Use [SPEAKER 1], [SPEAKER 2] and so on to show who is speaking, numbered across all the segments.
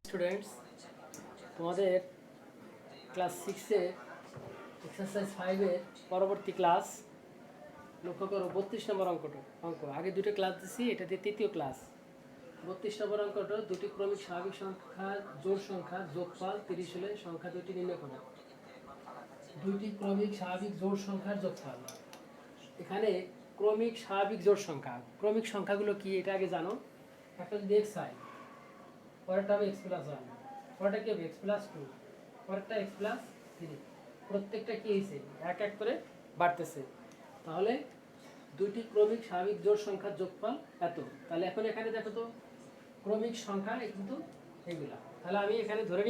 [SPEAKER 1] Students, তোমাদের class 6-এ exercise 5-এর পরবর্তী class লক্ষ্য করো। 32 নম্বর অঙ্ক আগে দুটো ক্লাস দিছি, এটা দিয়ে তৃতীয় ক্লাস। 32 নম্বর অঙ্কটা দুটি ক্রমিক স্বাভাবিক সংখ্যা জোড় সংখ্যা যোগফল 30 হলে সংখ্যা দুটি নির্ণয় করো। দুইটি ক্রমিক স্বাভাবিক জোড় সংখ্যার যোগফল। এখানে ক্রমিক স্বাভাবিক জোড় সংখ্যা, ক্রমিক সংখ্যাগুলো কি এটা আগে জানো। একটা যদি এক্স হয়, পরেরটা হবে এক্স প্লাস ওয়ান, পরেরটা কি হবে এক্স প্লাস টু, পরেরটা এক্স প্লাস থ্রি। প্রত্যেকটা কি হয়েছে এক এক করে বাড়তেছে। তাহলে দুইটি ক্রমিক স্বাভাবিক জোড় সংখ্যার যোগফল এত। তাহলে এখন এখানে দেখো তো ক্রমিক সংখ্যা কিন্তু এগুলা। তাহলে আমি এখানে ধরে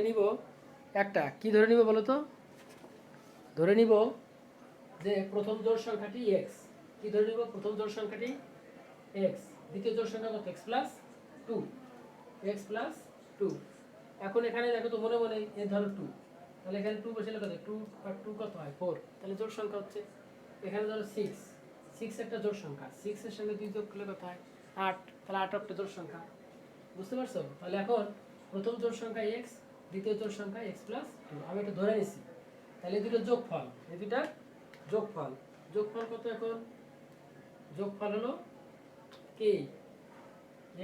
[SPEAKER 1] নিব একটা কি ধরে নিব বলো তো। ধরে নিব যে প্রথম জোড় সংখ্যাটি এক্স। কি ধরে নিব? প্রথম জোড় সংখ্যাটি এক্স, দ্বিতীয় জোড় সংখ্যা কত? X plus two, x plus two. এখন এখানে দেখো তো মনে মনে এ ধরো টু, তাহলে এখানে টু বসে কত? টু আর টু কত হয়? ফোর। তাহলে জোড় সংখ্যা হচ্ছে এখানে ধরো সিক্স, সিক্স একটা জোড় সংখ্যা, সিক্সের সঙ্গে দুই যোগ করলে কত হয়? আট। তাহলে আট একটা জোড় সংখ্যা। বুঝতে পারছো? তাহলে এখন প্রথম জোড় সংখ্যা এক্স, দ্বিতীয় জোড় সংখ্যা এক্স প্লাস টু, আমি এটা ধরে নিছি। তাহলে এই দুটো যোগফল, এই দুটার যোগফল। যোগফল কত? এখন যোগফল হলো কি?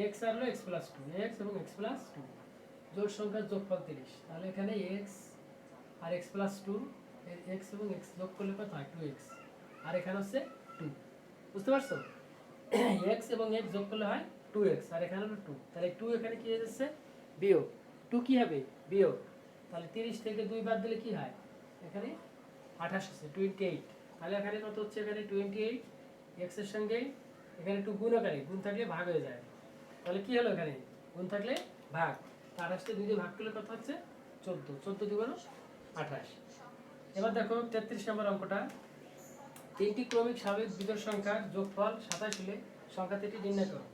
[SPEAKER 1] এক্স আর হলো এক্স প্লাস টু, এক্স এবং এক্স প্লাস টু জোড় সংখ্যার যোগফল 30। তাহলে এখানে এক্স আর এক্স প্লাস টু, এক্স এবং এক্স যোগ করলে কত হয়? Two x. আর এখানে হচ্ছে টু। বুঝতে পারছো? এক্স এবং এক্স যোগ করলে হয় টু এক্স, আর এখানে হলো টু। তাহলে টু এখানে কি হয়ে যাচ্ছে? বিয়োগ। টু কি হবে? বিয়োগ। তাহলে 30 থেকে 2 বাদ দিলে কি হয়? এখানে 28 আছে, 28। তাহলে এখানে কত হচ্ছে? এখানে 28। এক্স এর সঙ্গে এখানে একটু গুণ আকারে, গুণ থাকলে ভাগ হয়ে যায়। তাহলে কি হলো? এখানে গুণ থাকলে ভাগ। 28 কে 2 দিয়ে ভাগ করলে কত হচ্ছে? 14। 14 দুগুণ 28। এবার দেখো 33 নম্বর অঙ্কটা। তিনটি ক্রমিক স্বাভাবিক বিজোড় সংখ্যার যোগফল 27 হলে সংখ্যা তিনটি নির্ণয় করো।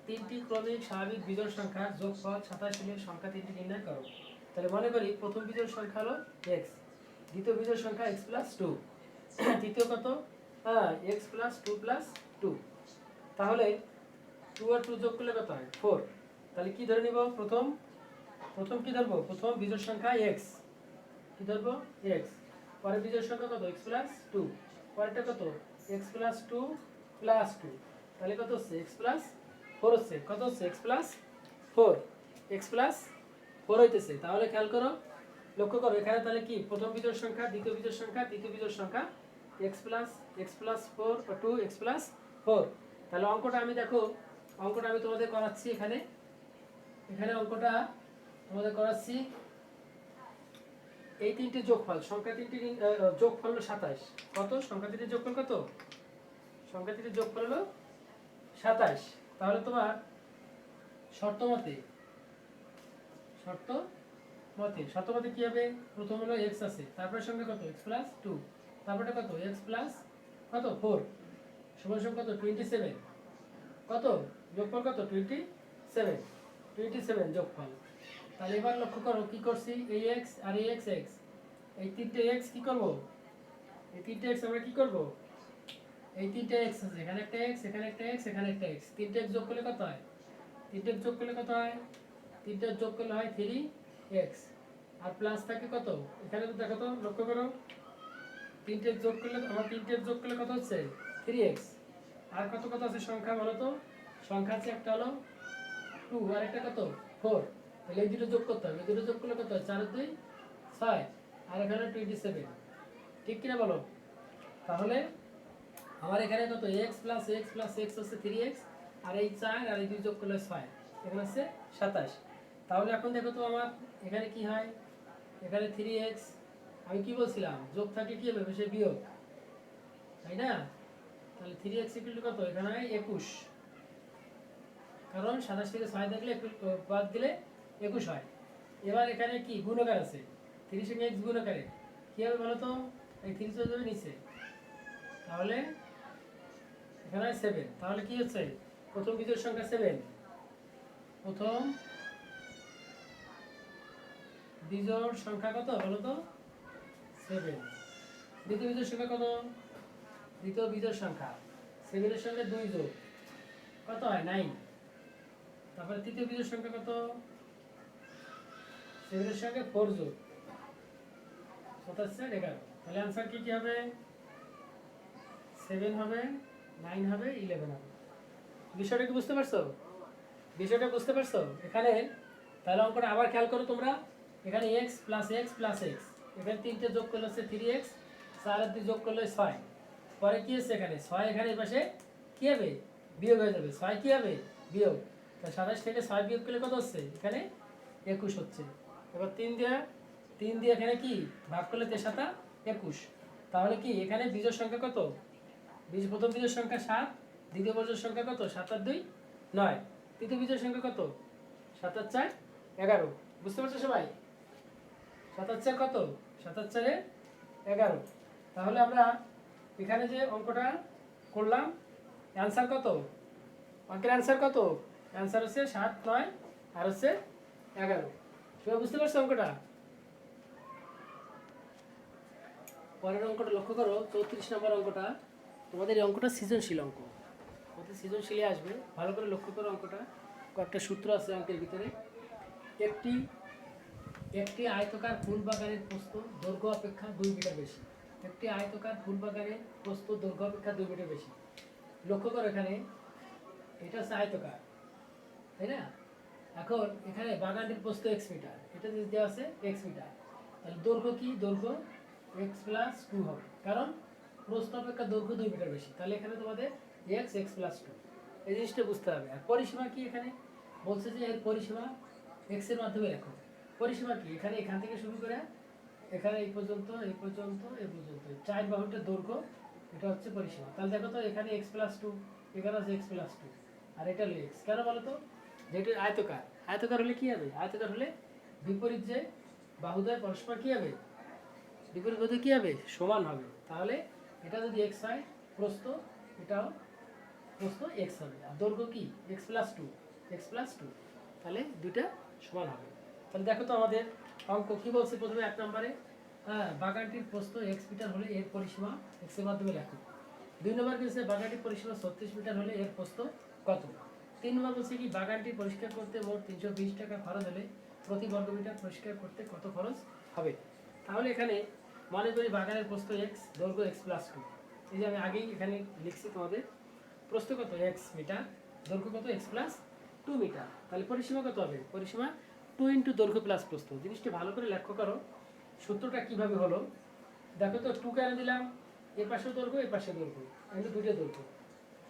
[SPEAKER 1] তিনটি ক্রমিক স্বাভাবিক বিজোড় সংখ্যার যোগফল 27 হলে সংখ্যা তিনটি নির্ণয় করো। তাহলে মনে করি প্রথম বিজোড় সংখ্যা হলো এক্স, দ্বিতীয় বিজোড় সংখ্যা এক্স প্লাস টু, তৃতীয় কত? X plus two plus two. তাহলে টু আর টু যোগ করলে কত হয়? ফোর। তাহলে কি ধরে নিব? প্রথম কি ধরবো? প্রথম বিজোড় সংখ্যা এক্স, কি ধরবো? এক্স। পরের বিজোড় সংখ্যা কত? X plus two. পরেরটা কত? X plus two plus two. তাহলে কত হচ্ছে? এক্স প্লাস ফোর হচ্ছে। কত হচ্ছে? X plus four, x plus four হইতেছে। তাহলে খেয়াল করো, লক্ষ্য করো এখানে তাহলে কি প্রথম বিজোড় সংখ্যা, দ্বিতীয় বিজোড় সংখ্যা, তৃতীয় বিজোড় সংখ্যা এক্স প্লাস ফোর বা টু এক্স প্লাস ফোর। তাহলে অঙ্কটা আমি দেখো, অঙ্কটা আমি তোমাদের করাচ্ছি। এখানে অঙ্কটা তোমাদের করাচ্ছি। এই তিনটে যোগফল, সংখ্যা তিনটি যোগফল হলো 27। কত? সংখ্যা তিনটির যোগফল কত? সংখ্যা তিনটির যোগফল হলো 27। তাহলে তোমার শর্ত মতে কি হবে? প্রথম হলো এক্স আছে, তারপরে সঙ্গে কত? এক্স প্লাস টু, তারপরে কত? এক্স প্লাস কত? ফোর, সমান সমান কত? 27। কত যোগফল? কত? 27, 27 যোগফল। তাহলে এবার লক্ষ্য করো কি করছি। এই এক্স আর এই এক্স, এই তিনটে এক্স কি করব? এই তিনটে এক্স আমরা কি করব? এই তিনটে এক্স আছে, এখানে একটা এক্স, এখানে একটা এক্স, এখানে একটা এক্স। তিনটে এক্স যোগ করলে কত হয়? তিনটে যোগ করলে কত হয়? তিনটে যোগ করলে হয় 3x। আর প্লাস থাকে কত? এখানে তো দেখো তো, লক্ষ্য করো তিনটে যোগ করলে কত হচ্ছে? 3x। আর কত কত আছে সংখ্যা বলো তো? সংখ্যা আছে একটা হলো 2 আর একটা কত? 4। তাহলে এই দুটো যোগ করতে হবে। এই দুটো যোগ করলে কত হয়? 4 আর 2 6, আর এখানে 27। ঠিক কিনা বলো? তাহলে আমার এখানে কত? x প্লাস x হচ্ছে 3x, আর এই 4 আর এই 2 যোগ করলে 6, এখানে হচ্ছে 27। তাহলে এখন দেখো তো আমার এখানে কি হয়? এখানে 3x, আমি কি বলছিলাম? যোগ থাকলে কি হবে? সে বিয়োগ, তাই না? তাহলে 3x ইকুয়াল টু কত? এখানে হয় 21, কারণ 27 থেকে 6 থাকলে বাদ দিলে 21 হয়। এবার এখানে কি গুণকার আছে, 3 সঙ্গে x গুণকারে কি হবে বলো তো? এই 3 চলে যাবে নিচে, তাহলে এখানে হয় 7। তাহলে কি হচ্ছে? প্রথম বিজোড় সংখ্যা 7, প্রথম বিজোড় সংখ্যা কত বলো তো? 7। দ্বিতীয় বিজোড় সংখ্যা কত? দ্বিতীয় বিজোড় সংখ্যা 7 এর সঙ্গে 2 যোগ কত হয়? 9। তারপরে তৃতীয় বিজোড় সংখ্যা কত? 7 এর সঙ্গে 4 যোগ 27 11। তাহলে आंसर কি হবে? 7 হবে, 9 হবে, 11 হবে। বিষয়টা কি বুঝতে পারছো? বিষয়টা বুঝতে পারছো? এখানে তাহলে অঙ্কটা আবার খেয়াল করো তোমরা। এখানে x plus x plus x, এখানে তিনটে যোগ করলে হচ্ছে 3x, 4 আর 2 যোগ করলে 6। পরে কি হচ্ছে এখানে 6, এখানে এই পাশে কি হবে? বিয়োগ হয়ে যাবে। 6 কি হবে? বিয়োগ। তাহলে 27 থেকে 6 বিয়োগ করলে কত হচ্ছে? এখানে 21 হচ্ছে। এবার 3 দিয়ে এখানে কি ভাগ করলে 3 7 21। তাহলে কি এখানে বিজোড় সংখ্যা কত? প্রথম বিজোড় সংখ্যা 7, দ্বিতীয় বিজোড় সংখ্যা কত? 7 আর 2 9, তৃতীয় বিজোড় সংখ্যা কত? 7 আর 4 11। বুঝতে পারছো সবাই? 7 আর 4 কত? 7 আর 4 11। তাহলে আমরা এখানে যে অঙ্কটা করলাম, অ্যান্সার কত? অঙ্কের অ্যান্সার কত? অ্যান্সার হচ্ছে 7 9 আর হচ্ছে 11। সবাই বুঝতে পারছো অঙ্কটা? পরের অঙ্কটা লক্ষ্য করো, 34 নম্বর অঙ্কটা। তোমাদের এই অঙ্কটা সৃজনশীল অঙ্ক, তোমাদের সৃজনশীলে আসবে। ভালো করে লক্ষ্য করো অঙ্কটা। কয়েকটা সূত্র আছে অঙ্কের ভিতরে। একটি আয়তকার ফুল বাগানের প্রস্থ দৈর্ঘ্য অপেক্ষা 2 মিটার বেশি। একটি আয়তকার ফুল বাগানের প্রস্থ দৈর্ঘ্য অপেক্ষা 2 মিটার বেশি। লক্ষ্য করো এখানে এটা হচ্ছে আয়তকার, তাই না? এখন এখানে বাগানটির প্রস্থ x মিটার, এটা যদি দেওয়া আছে x মিটার, তাহলে দৈর্ঘ্য কি? দৈর্ঘ্য x প্লাস 2 হবে, কারণ প্রস্থ অপেক্ষা দৈর্ঘ্য 2 মিটার বেশি। তাহলে এখানে তোমাদের x প্লাস 2, এই জিনিসটা বুঝতে হবে। আর পরিসীমা কি? এখানে বলছে যে এর পরিসীমা x এর মাধ্যমে লেখো। পরিসীমা কি? এখান থেকে শুরু করে এখানে এই পর্যন্ত, এই পর্যন্ত, এই পর্যন্ত 4 বাহুটার দৈর্ঘ্য, এটা হচ্ছে পরিসীমা। তাহলে দেখো তো এখানে x প্লাস 2, এখানে আছে x প্লাস 2, আর এটা হলো x। কেন বলো তো? যেটা আয়তকার, আয়তকার হলে কি হবে? আয়তকার হলে বিপরীত যে বাহুদ্বয় পরস্পর কি হবে? বিপরীত বাহুতে কি হবে? সমান হবে। তাহলে এটা যদি x হয় প্রস্থ, এটাও প্রস্থ x হবে। আর দৈর্ঘ্য কি? x প্লাস 2, x প্লাস 2, তাহলে দুইটা সমান হবে। তাহলে দেখো তো আমাদের অঙ্ক কি বলছে প্রথমে 1 নম্বরে, বাগানটির প্রস্থ x মিটার হলে এর পরিসীমা x এর মাধ্যমে লেখো। 2 নম্বর বলছে বাগানটির পরিসীমা 36 মিটার হলে এর প্রস্থ কত। 3 নম্বর বলছে কি বাগানটি পরিষ্কার করতে মোট 320 টাকা খরচ হলে প্রতি বর্গ মিটার পরিষ্কার করতে কত খরচ হবে। তাহলে এখানে মনে করি বাগানের প্রস্থ x, দৈর্ঘ্য x প্লাস 2। এই যে আমি আগেই এখানে লিখছি তোমাদের, প্রস্থ কত? x মিটার, দৈর্ঘ্য কত? x plus 2 metre. তাহলে পরিসীমা কত হবে? পরিসীমা 2 ইন্টু দৈর্ঘ্য প্লাস প্রস্থ। জিনিসটি ভালো করে লক্ষ্য করো, সূত্রটা কিভাবে হলো। দেখো তো 2 কেন দিলাম? এর পাশে দৈর্ঘ্য, এর পাশে দৈর্ঘ্য, এগুলো দুইটা দৈর্ঘ্য।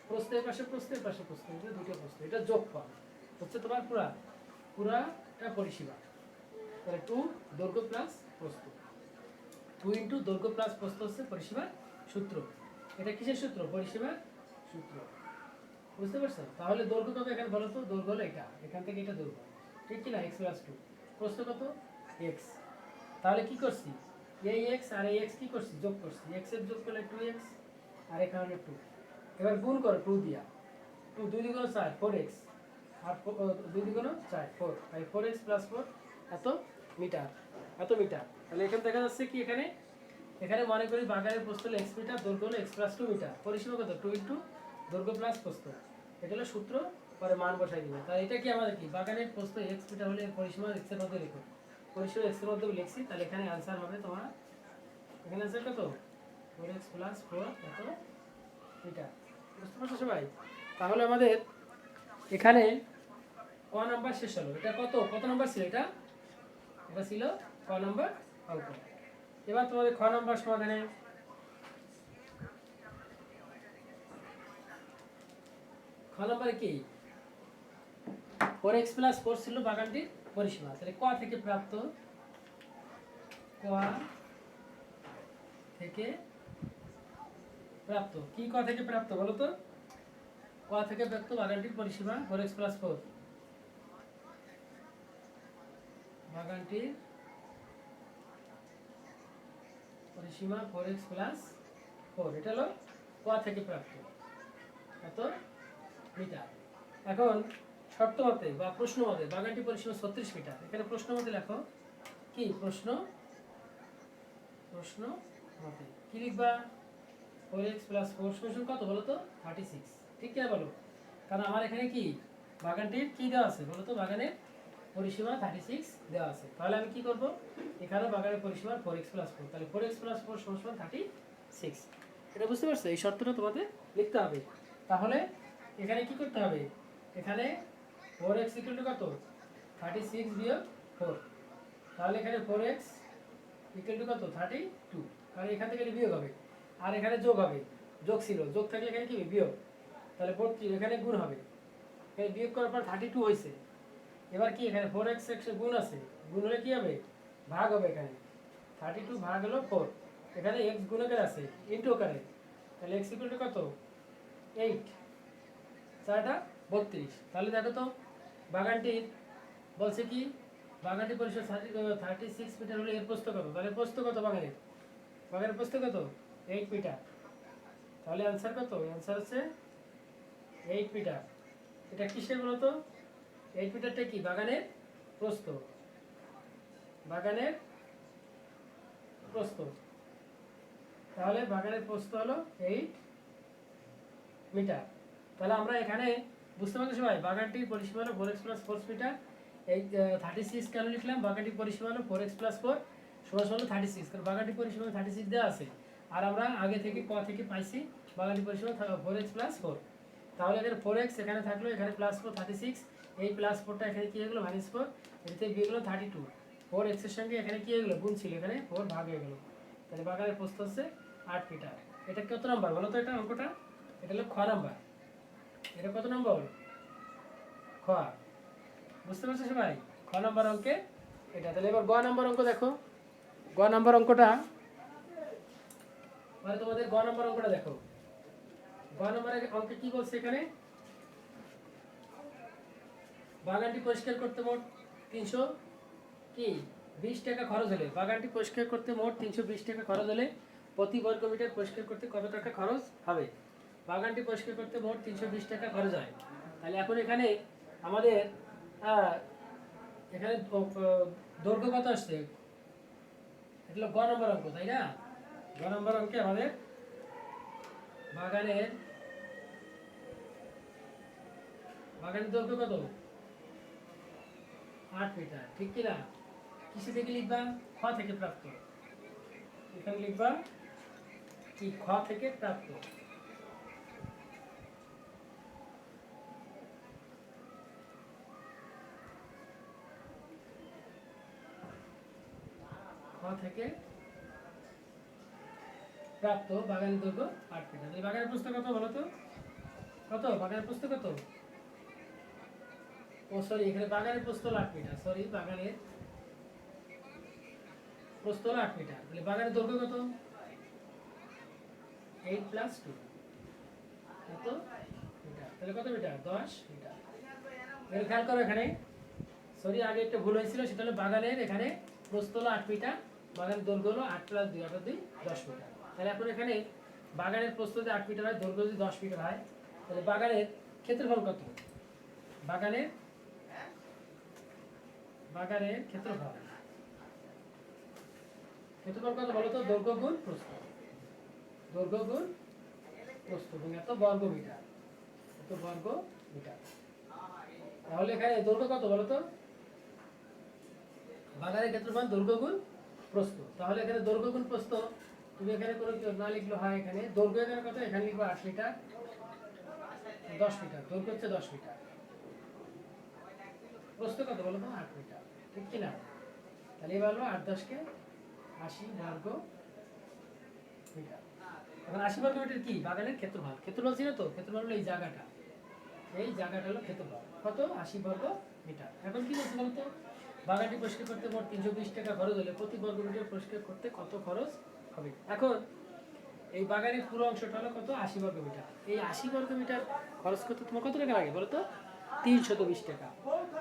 [SPEAKER 1] প্রস্থ এর পাশে প্রস্থ, এর পাশে প্রস্থ, এগুলো দুইটা প্রস্থ। এটা যোগফল হচ্ছে তোমার পুরাটা পরিসীমা। তাহলে 2 দৈর্ঘ্য প্লাস প্রস্থ, 2 ইন্টু দৈর্ঘ্য প্লাস প্রস্থ হচ্ছে পরিসীমার সূত্র। এটা কিসের সূত্র? পরিসীমার সূত্র। বুঝতে পারছো? তাহলে দৈর্ঘ্য কত এখানে বলো তো? দৈর্ঘ্য হলো এটা, এখান থেকে এটা দৈর্ঘ্য, ঠিক কি না? x প্লাস 2, প্রস্থ কত? x। তাহলে কি করছি? এই x আর এই x কি করছি? যোগ করছি। x এর যোগ করলে 2x, আর এখানে হলো 2। এবার গুণ করো 2 দিয়া, 2 2 দ্বিগুণ 4, 4x, আর 2 দ্বিগুণ 4, 4, তাই 4x প্লাস 4 এত মিটার, এত মিটার। তাহলে এখানে দেখা যাচ্ছে কি এখানে মনে করি বাগানের প্রস্থ হলো x মিটার, দৈর্ঘ্য হলো x প্লাস 2 মিটার। পরিসীমা কত? 2 ইন্টু দৈর্ঘ্য প্লাস প্রস্থ, এটা হলো সূত্র। পরে মান বসাই দিবে। তাহলে এটা কি আমাদের কি? বাগানের প্রস্থ x মিটার হলে এর পরিসীমা x এর মধ্যে লিখো। পরিসীমা x এর মধ্যে লিখছি, তাহলে এখানে आंसर হবে তোমার, এখানে आंसर কত? 4x প্লাস 4 এত মিটার। বুঝতে পারছো সবাই? তাহলে আমাদের এখানে ক নাম্বার শেষ হলো। এটা কত নাম্বার ছিল? এটা ছিল ক নাম্বার অঙ্ক। এবার তোমাদের খ নাম্বার সমাধানে খ নাম্বারে কি 4x প্লাস 4 ছিল বাগানটির পরিসীমা। তাহলে ক থেকে প্রাপ্ত, ক থেকে প্রাপ্ত কি? ক থেকে প্রাপ্ত বলো তো? ক থেকে প্রাপ্ত বাগানটির পরিসীমা 4x প্লাস 4, বাগানটির পরিসীমা 4x প্লাস 4, এটা হলো ক থেকে প্রাপ্ত এত মিটার। এখন শর্ত মতে বা প্রশ্ন মতে বাগানটির পরিসীমা 36 মিটার। এখানে প্রশ্ন মতে লেখো কি? প্রশ্ন মতে কি লিখবা? 4x প্লাস 4 সমান কত বলো তো? 36, ঠিক কি না বলো? কারণ আমার এখানে কি বাগানটির কি দেওয়া আছে বলো তো? বাগানের পরিসীমা 36 দেওয়া আছে। তাহলে আমি কি করব? এখানেও বাগানের পরিসীমা 4x + 4, তাহলে 4x + 4 = 36। এটা বুঝতে পারছো? এই শর্তটা তোমাদের লিখতে হবে। তাহলে এখানে কি করতে হবে? এখানে 4x = কত? 36 বিয়োগ 4। তাহলে এখানে 4x = কত? 32। কারণ এখান থেকে বিয়োগ হবে, আর এখানে যোগ হবে। যোগ ছিল, যোগ থাকলে এখানে কি বিয়োগ। তাহলে 32, এখানে গুণ হবে। এখানে বিয়োগ করার পর 32 হয়েছে। এবার কি এখানে 4x গুণ আছে, গুণ হলে কি হবে? ভাগ হবে। এখানে 32 ভাগ হলো 4, এখানে x গুণকের আছে ইনটু আকারে। তাহলে x = কত? 8, 4টা 32। তাহলে দেখো তো বাগানটির বলছে কি, বাগানটি পরিসর 36 মিটার হলে এর প্রস্থ কত? তাহলে প্রস্থ কত বাগানের? বাগানের প্রস্থ কত? 8 মিটার। তাহলে অ্যান্সার কত? অ্যান্সার হচ্ছে 8 মিটার। এটা কিসের বলতো? 8 মিটারটা কি? বাগানের প্রস্থ। বাগানের প্রস্থ। তাহলে বাগানের প্রস্থ হলো 8 মিটার। তাহলে আমরা এখানে বুঝতে পারছি সবাই, বাগানটির পরিসীমা হলো 4x + 4 মিটার। এই 36 কেন লিখলাম? বাগানটির পরিসীমা হলো 4x + 4 = 36, কারণ বাগানটির পরিসীমা 36 দেওয়া আছে। আর আমরা আগে থেকে ক থেকে পাইছি বাগানটির পরিসীমা 4x + 4। তাহলে এখানে 4x এখানে থাকলো, এখানে +4 36, এই +4টা এখানে কি হয়ে গেল? -4, এটাতে বিয়োগ হলো 32। 4x এর সঙ্গে এখানে কি হয়ে গেল? গুণ ছিল, এখানে 4 ভাগ হয়ে গেল। তাহলে বাগানের প্রস্থ হচ্ছে 8 মিটার। এটা কত নাম্বার বলো তো? এটা অঙ্কটা, এটা হলো খ নাম্বার। এটা কত নম্বর? খ। বুঝতে পারছো সবাই? খ নম্বর অঙ্কে এটা। তাহলে এবার গ নম্বর অঙ্ক দেখো। গ নম্বর অঙ্কটা মানে তোমাদের গ নম্বর অঙ্কটা দেখো। গ নম্বরের অঙ্কে কি বলছে এখানে? বাগানটি পরিষ্কার করতে মোট 320 টাকা খরচ হলে, বাগানটি পরিষ্কার করতে মোট 320 টাকা খরচ হলে প্রতি বর্গ মিটার পরিষ্কার করতে কত টাকা খরচ হবে? বাগানটি পরিষ্কার করতে মোট 320 টাকা খরচ হয়। তাহলে এখন এখানে আমাদের এখানে দৈর্ঘ্য কত আসছে? এটা হলো গ নম্বর অঙ্ক, তাই না? গ নম্বর অঙ্কে আমাদের বাগানের দৈর্ঘ্য কত? 8 মিটার, ঠিক কি না? কিসে থেকে লিখবা? খ থেকে প্রাপ্ত। এখানে লিখবা কি? খ থেকে প্রাপ্ত। খ থেকে প্রাপ্ত বাগানের দৈর্ঘ্য 8 মিটার। এই বাগানের প্রস্থ কত বলো তো? কত বাগানের প্রস্থ কত? ও সরি, এখানে বাগানের প্রস্থ হলো 8 মিটার। সরি, বাগানের প্রস্থ হলো 8 মিটার। তাহলে বাগানের দৈর্ঘ্য কত? 8 + 2, কত মিটার? তাহলে কত মিটার? 10 মিটার। এর খেয়াল করো এখানে, সরি আগে একটা ভুল হয়েছিল, সেটা হলো বাগানের এখানে প্রস্থ হলো 8 মিটার, বাগানের দৈর্ঘ্য হলো 8 + 2 অর্থাৎ 10 মিটার। তাহলে এখন এখানে বাগানের প্রস্থ যদি 8 মিটার হয়, দৈর্ঘ্য যদি 10 মিটার হয়, তাহলে বাগানের ক্ষেত্রফল কত? বাগানের ক্ষেত্রফল কত বলো তো? দৈর্ঘ্য গুণ প্রস্থ। দৈর্ঘ্য গুণ প্রস্থ গুণ এত বর্গ মিটার। এত বর্গ মিটার। তাহলে এখানে দৈর্ঘ্য কত বলো তো? বাগানের ক্ষেত্রফল দৈর্ঘ্য গুণ প্রস্থ। তাহলে এখানে দৈর্ঘ্য গুণ প্রস্থ তুমি এখানে কোনো না লিখলে হয়। এখানে দৈর্ঘ্য এখানে কত? এখানে লিখবো 8 মিটার, 10 মিটার। দৈর্ঘ্য হচ্ছে 10 মিটার, প্রস্থ কত বলো তো? 8 মিটার, ঠিক কি না? তাহলে এবার হলো 8 10 কে 80 বর্গ মিটার। এখন 80 বর্গ মিটার কি? বাগানের ক্ষেত্রফল। ক্ষেত্রফল ছিল তো, ক্ষেত্রফল হলো এই জায়গাটা, এই জায়গাটা হলো ক্ষেত্রফল। কত? 80 বর্গ মিটার। এখন কি বলছে বলতো? বাগানটি পরিষ্কার করতে মোট 320 টাকা খরচ হলে প্রতি বর্গ মিটার পরিষ্কার করতে কত খরচ হবে? এখন এই বাগানের পুরো অংশটা হলো কত? 80 বর্গ মিটার। এই 80 বর্গ মিটার খরচ করতে তোমার কত টাকা লাগে বলো তো? 320 টাকা।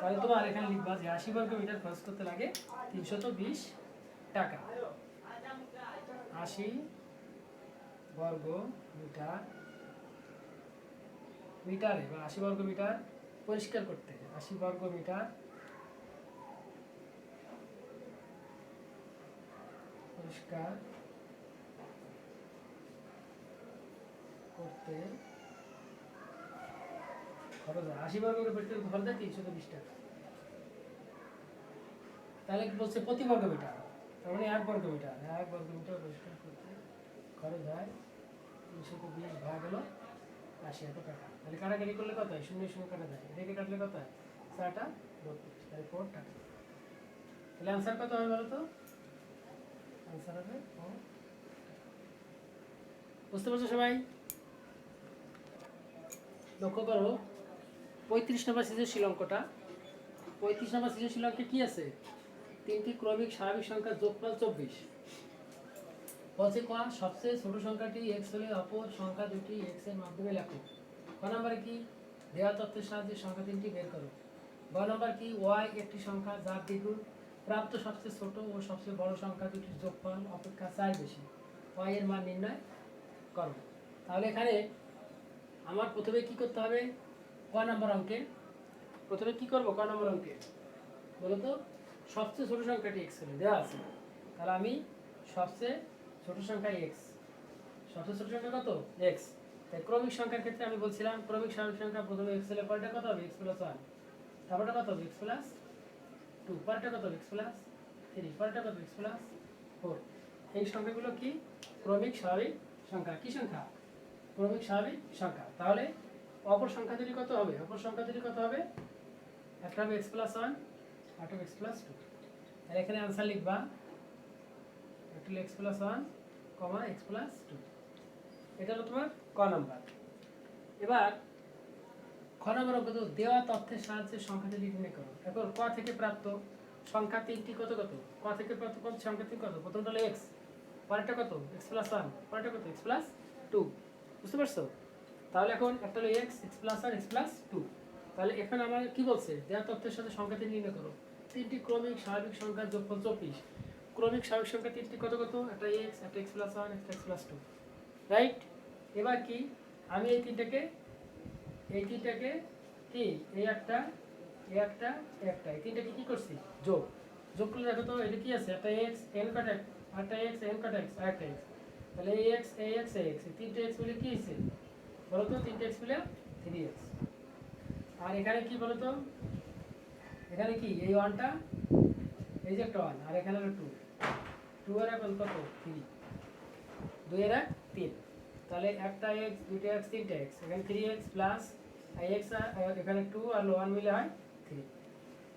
[SPEAKER 1] তাহলে তোমার এখানে লিখবা যে 80 বর্গ মিটার খরচ করতে লাগে 320 টাকা। 80 বর্গ মিটার, মিটারে বা 80 বর্গ মিটার পরিষ্কার করতে, 80 বর্গ মিটার পরিষ্কার করতে খরচ হয় 80 বর্গ মিটার খরচ হয় 320 টাকা। তাহলে কি বলছে প্রতি বর্গ মিটার, তার মানে 1 বর্গ মিটার, 1 বর্গ মিটার পরিষ্কার করতে খরচ হয় 320 ভাগ হলো 80 এত টাকা। তাহলে কাটাকাটি করলে কত হয়? 0 0 কাটা যায়, এটাকে কাটলে কত হয়? 4টা 32, তাহলে 4 টাকা। তাহলে आंसर কত হবে বলো তো? आंसर হবে 4। বুঝতে পারছো সবাই? লক্ষ্য করো 35 নম্বর সৃজনশীল অঙ্কটা। 35 নম্বর সৃজনশীল অঙ্কে কি আছে? তিনটি ক্রমিক স্বাভাবিক সংখ্যার যোগফল 24। বলছে ক সবচেয়ে ছোট সংখ্যাটি x হলে অপর সংখ্যা দুটি x এর মাধ্যমে লেখো। ক নম্বরে কি দেওয়া তথ্যের সাহায্যে সংখ্যা তিনটি বের করো। গ নম্বর কি y একটি সংখ্যা যার দ্বিগুণ প্রাপ্ত সবচেয়ে ছোট ও সবচেয়ে বড় সংখ্যা দুটির যোগফল অপেক্ষা 4 বেশি, y এর মান নির্ণয় করো। তাহলে এখানে আমার প্রথমে কি করতে হবে? ক নম্বর অঙ্কে প্রথমে কি করব? ক নম্বর অঙ্কে বলো তো সবচেয়ে ছোট সংখ্যাটি x হলে দেওয়া আছে, তাহলে আমি সবচেয়ে ছোট সংখ্যা x, সবচেয়ে ছোট সংখ্যা কত? x। তাই ক্রমিক সংখ্যার ক্ষেত্রে আমি বলছিলাম ক্রমিক স্বাভাবিক সংখ্যা প্রথমে x হলে পরেরটা কত হবে? x + 1, তারপরটা কত হবে? x + 2, পরেরটা কত হবে? x + 3, পরেরটা কত? x + 4। এই সংখ্যাগুলো কি ক্রমিক স্বাভাবিক সংখ্যা। কি সংখ্যা? ক্রমিক স্বাভাবিক সংখ্যা। তাহলে অপর সংখ্যা দুটি কত হবে? অপর সংখ্যা দুটি কত হবে? একটা হবে x + 1, আর একটা x + 2। তাহলে এখানে आंसर লিখবা একটা x + 1, x + 2। এটা হলো তোমার ক নাম্বার। এবার খ নাম্বার অঙ্ক দেওয়া তথ্যের সাহায্যে সংখ্যাটি নির্ণয় করো। এখন ক থেকে প্রাপ্ত সংখ্যা তিনটি কত কত? ক থেকে প্রাপ্ত কত সংখ্যা তিন কত? প্রথমটা হলো x, পরেরটা কত? x + 1, পরেরটা কত? x + 2। বুঝতে পারছো? তাহলে এখন একটা হলো x, x + 1, x + 2। তাহলে এখানে আমার কি বলছে? দেওয়া তথ্যের সাথে সংখ্যাটি নির্ণয় করো। তিনটি ক্রমিক স্বাভাবিক সংখ্যার যোগফল 24। ক্রমিক স্বাভাবিক সংখ্যা তিনটি কত কত? একটা x, একটা x + 1, একটা x + 2, রাইট? এবার কি আমি এই তিনটাকে কি এই একটা এই একটা এই একটা এই তিনটাকে কি করছি? যোগ করলে দেখো তো এটা কি আছে? একটা x n কাটা x, একটা x n কাটা x, আর একটা x। তাহলে এই x এই x এই x, তিনটে x মিলে কি হয়েছে বলো তো? তিনটে x মিলে 3x। আর এখানে কি বলো তো? এখানে কি এই 1টা, এই যে একটা 1, আর এখানে হলো 2, 2 এর এখন কত? 3, 2 এর 3। তাহলে একটা x, দুইটা x, তিনটা x, এখানে 3x প্লাস x, এখানে 2 আর 1 মিলে হয় 3।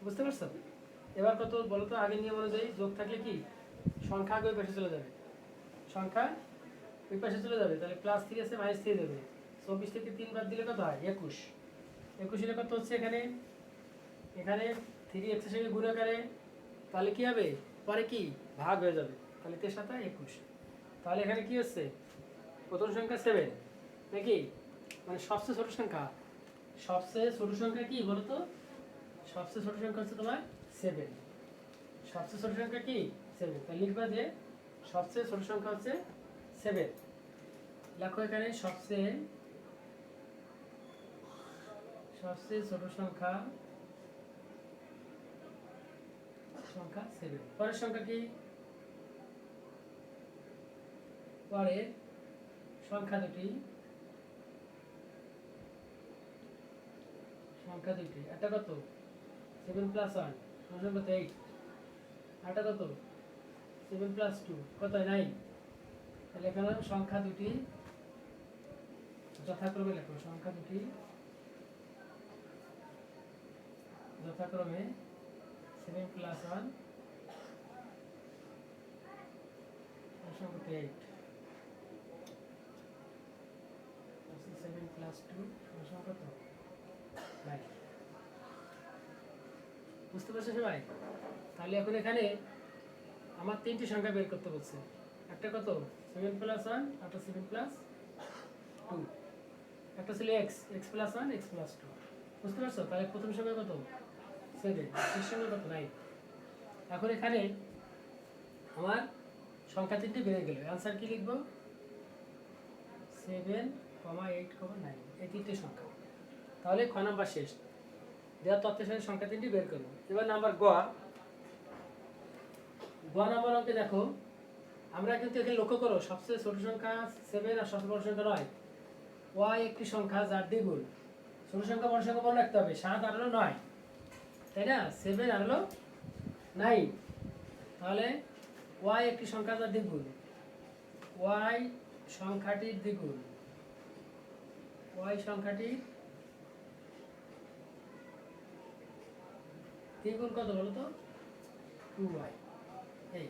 [SPEAKER 1] বুঝতে পারছো? এবার কত বলো তো? আগের নিয়ম অনুযায়ী যোগ থাকলে কি সংখ্যা আগে ওই পাশে চলে যাবে, সংখ্যা ওই পাশে চলে যাবে। তাহলে +3 আছে -3 দেবে। 24 থেকে 3 বাদ দিলে কত হয়? 21। 21 এর কত হচ্ছে? এখানে 3x এর সঙ্গে গুণ আকারে, তাহলে কি হবে? পরে কি ভাগ হয়ে যাবে, তাহলে 3 × 7 = 21। তাহলে এখানে কি হচ্ছে? প্রথম সংখ্যা 7 নাকি, মানে সবচেয়ে ছোট সংখ্যা। সবচেয়ে ছোট সংখ্যা কি বলো তো? সবচেয়ে ছোট সংখ্যা হচ্ছে তোমার 7। সবচেয়ে ছোট সংখ্যা কি? 7। তাহলে লিখবা যে সবচেয়ে ছোট সংখ্যা হচ্ছে 7। লেখো এখানে সবচেয়ে ছোট সংখ্যা 7। পরের সংখ্যা কি? পরের সংখ্যা দুটি একটা কত? 7 + 1, কত? 8। আরটা কত? 7 + 2, কত? 9। তাহলে এখানে সংখ্যা দুটি যথাক্রমে লেখো। সংখ্যা দুটি যথাক্রমে 7 + 1 কত? 8, 7 + 2 কত? 9। বুঝতে পারছো সবাই? তাহলে এখন এখানে আমার তিনটি সংখ্যা বের করতে বলছে। একটা কত? 7 + 1, একটা 7 + 2, একটা ছিল x, x + 1, x + 2। বুঝতে পারছো? তাহলে প্রথম সংখ্যা কত? 7, শেষ সংখ্যা কত? 9। এখন এখানে আমার সংখ্যা তিনটি বেড়ে গেল। आंसर কি লিখবো? 7, 8, 9, এই তিনটে সংখ্যা। তাহলে খ নাম্বার শেষ। দেওয়া তথ্যের সাথে সংখ্যা তিনটি বের করবো। এবার নাম্বার গ নাম্বার অঙ্কে দেখো, আমরা কিন্তু এখানে লক্ষ্য করো সবচেয়ে ছোট সংখ্যা 7 আর সবচেয়ে বড় সংখ্যা 9। y একটি সংখ্যা যার দ্বিগুণ ছোট সংখ্যা বড় সংখ্যা মনে রাখতে হবে। 7 আর হলো 9, তাই না? 7 আর হলো 9। তাহলে y একটি সংখ্যা যার দ্বিগুণ, y সংখ্যাটির দ্বিগুণ, y সংখ্যাটির দ্বিগুণ কত বলো তো? 2y। এই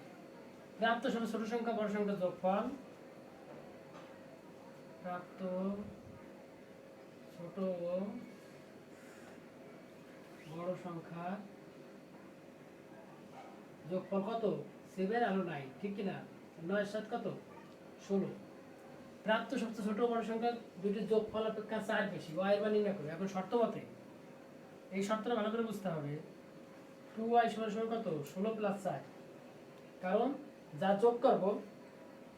[SPEAKER 1] প্রাপ্ত সময় ছোট সংখ্যা বড় সংখ্যার যোগফল, প্রাপ্ত ছোট ও বড় সংখ্যা যোগফল কত? 7 আর 9, ঠিক কি না? 9 এর সাথে কত? 16। প্রাপ্ত সবচেয়ে ছোট ও বড় সংখ্যা দুইটির যোগফল অপেক্ষা 4 বেশি, y এর মান নির্ণয় করো। এখন শর্ত মতে এই শর্তটা ভালো করে বুঝতে হবে। 2y সমান সমান কত? 16 প্লাস 4। কারণ যা যোগ করব,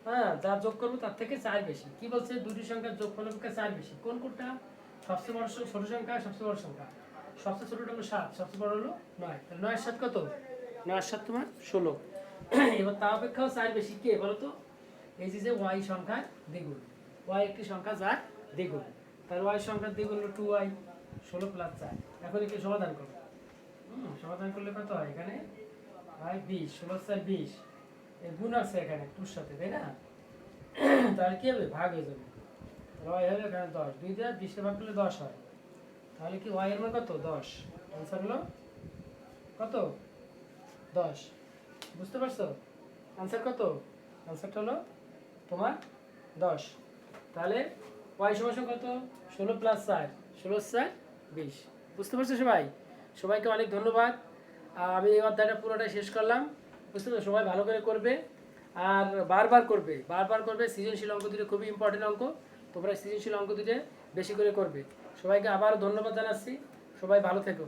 [SPEAKER 1] হ্যাঁ, যা যোগ করবো তার থেকে 4 বেশি। কি বলছে? দুটি সংখ্যার যোগফল অপেক্ষা 4 বেশি। কোন কোনটা? সবচেয়ে বড় ছোট সংখ্যা, সবচেয়ে বড় সংখ্যা। সবচেয়ে ছোটটা হলো 7, সবচেয়ে বড় হলো 9। তাহলে 9 এর সাথে কত? 9 এর সাথে তোমার 16। এবার তা অপেক্ষাও 4 বেশি কে বলো তো? এই যে y সংখ্যার দ্বিগুণ, y একটি সংখ্যা যার দ্বিগুণ। তাহলে y সংখ্যার দ্বিগুণ হলো 2y, 16 প্লাস 4। এখন একে সমাধান করো। সমাধান করলে কত হয়? এখানে হয় 20, 16 4 20। এই গুণ আছে এখানে 2 সাথে, তাই না? তাহলে কি হবে? ভাগ হয়ে যাবে। y হবে এখানে 10, 2 দিয়ে 20 কে ভাগ করলে 10 হয়। তাহলে কি y এর মান কত? 10। आंसर হলো কত? 10। বুঝতে পারছো? आंसर কত? आंसरটা হলো তোমার 10। তাহলে y সমান কত? 16 প্লাস 4, 16 4 20। বুঝতে পারছো সবাই? সবাইকে অনেক ধন্যবাদ। আমি এই অধ্যায়টা পুরোটাই শেষ করলাম। বুঝতে পারছো? সবাই ভালো করে করবে আর বারবার করবে, বারবার করবে। সৃজনশীল অঙ্ক দুটো খুবই ইম্পর্টেন্ট অঙ্ক, তোমরা সৃজনশীল অঙ্ক দুটো বেশি করে করবে। সবাইকে আবার ধন্যবাদ জানাচ্ছি। সবাই ভালো থেকো।